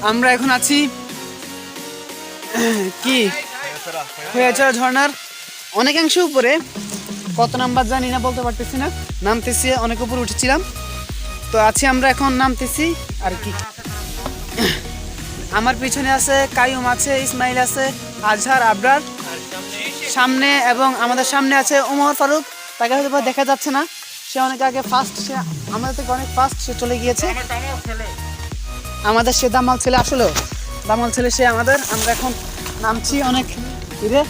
আমরা এখন আছি কি খোয়াইছড়া ঝর্ণার অনেকাংশ উপরে, কত নাম্বার জানি না, বলতে পারতেছি না। নামতেছি, অনেক উপরে উঠেছিলাম, তো আছি আমরা এখন, নামতেছি আর কি। আমার পিছনে আছে কাইয়ুম, আছে ইসমাইল, আছে আজহার, আবরার সামনে, এবং আমাদের সামনে আছে ওমর ফারুক। তাকে হয়তো দেখা যাচ্ছে না, সে অনেক আগে ফার্স্ট, সে আমাদের থেকে অনেক ফার্স্ট সে চলে গিয়েছে। আমাদের সে দামাল ছেলে, আসলে দামাল ছেলে সে আমাদের। আমরা এখন নামছি অনেক ধীরে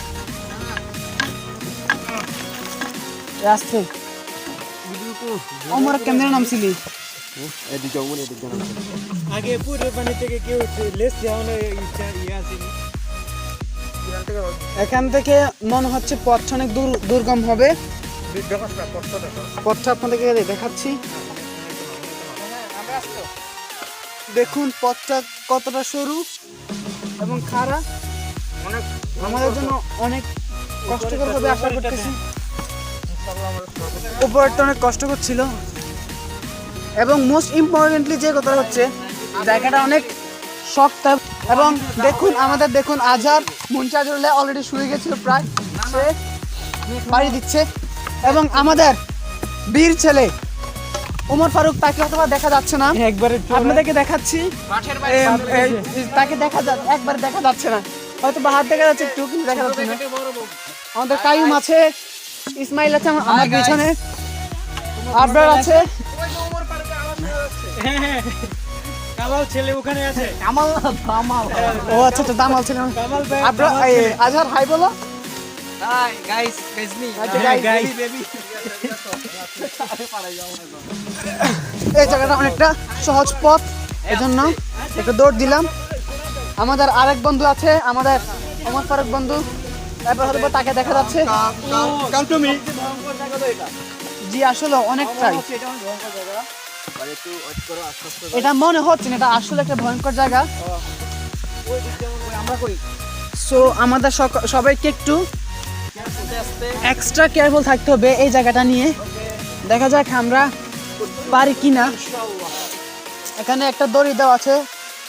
রাস্তে। ওমর কেমনে নামছিলি? আগে পুরো পানি থেকে কেউ লেস যাওয়ানোর ইচ্ছা আসেনি। এখান থেকে মনে হচ্ছে পথটা অনেক দুর্গম হবে। পথটা আপনাদেরকে দেখাচ্ছি, দেখুন পথটা কতটা সরু এবং খাড়া, আমাদের জন্য অনেক কষ্টকর হবে আশা করতেছি। উপরটা অনেক কষ্টকর ছিল, এবং মোস্ট ইম্পর্টেন্টলি যে কথা হচ্ছে জায়গাটা অনেক শক্ত। এবং দেখুন আমাদের, দেখুন আজহার মুনচাজুল্লাহ অলরেডি শুয়ে গেছিল প্রায়, সে বাড়ি দিচ্ছে। এবং আমাদের বীর ছেলে ওমর ফারুক, তাকে অথবা দেখা যাচ্ছে না, আপনাদেরকে দেখাচ্ছি, তাকে একবার দেখা যাচ্ছে না, হয়তো বা হাত দেখা যাচ্ছে একটু, কিন্তু দেখা যাচ্ছে না। আমাদের কাইয়ুম আছে, ইসমাইল আছে আমার পিছনে, আবরার আছে, কামাল ছেলে ওখানে আছে। ও আচ্ছা, তো দামাল ছেলে আবরার। আজহার হাই বলো। Hi guys, it's me. Guys baby. এই জায়গাটা অনেকটা সহজ পথ, এজন্য একটু দৌড় দিলাম। আমাদের আরেক বন্ধু আছে, আমাদের ওমর ফারুক বন্ধু, তারপর হয়তো তাকে দেখা যাচ্ছে। জি আসলে অনেকটাই, এটা মনে হচ্ছে না, এটা আসলে একটা ভয়ঙ্কর জায়গা। সো আমাদের সবাইকে একটু এক্সট্রা কেয়ারফুল থাকতে হবে এই জায়গাটা নিয়ে। দেখা যাক আমরা পারি কিনা। এখানে একটা দড়ি দেওয়া আছে,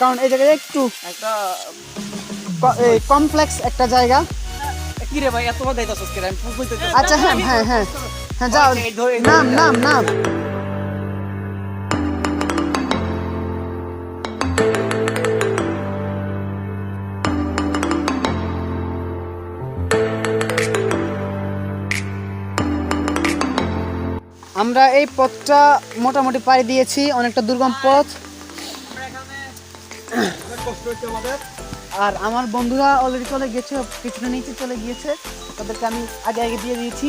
কারণ এই জায়গায় একটু একটা কমপ্লেক্স একটা জায়গা। কি রে ভাই, এত কথা দাইতাছস কেন? আমি ফুল কইতে। আচ্ছা হ্যাঁ হ্যাঁ হ্যাঁ হ্যাঁ, যাও, নাম নাম নাম। আমরা এই পথটা মোটামুটি পাড়ি দিয়েছি, অনেকটা দুর্গম পথ। আর আমার বন্ধুরা অলরেডি চলে গেছে, কিছুটা নিচে চলে গিয়েছে, তাদেরকে আমি আগে আগে দিয়ে দিয়েছি।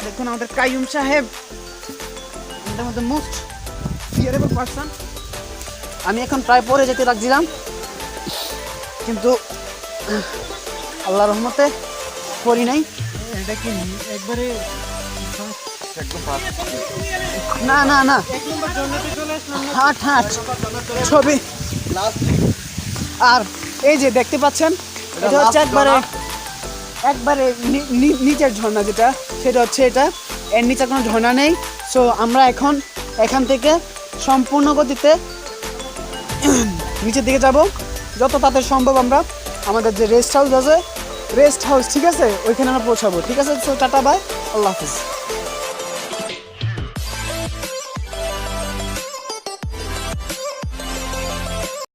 দেখুন আমাদের কাইয়ুম সাহেব, আমাদের মধ্যে মোস্ট ফিয়ারেবল পারসন। আমি এখন প্রায় পরে যেতে লাগছিলাম, কিন্তু আল্লাহর রহমতে পড়ি নাই। এটা কি একবারে না না না, হাট হাট ছবি। আর এই যে দেখতে পাচ্ছেন, এটা হচ্ছে একবারে নিচের ঝর্ণা, যেটা সেটা হচ্ছে এটা, এর নিচে কোনো ঝর্ণা নেই। সো আমরা এখন এখান থেকে সম্পূর্ণ গতিতে নিচের দিকে যাব, যত তাড়াতাড়ি সম্ভব। আমরা আমাদের যে রেস্ট হাউস আছে, ঠিক আছে, ওইখানে আমরা পৌঁছাবো। ঠিক আছে, সো টাটা, বাই, আল্লাহ হাফিজ।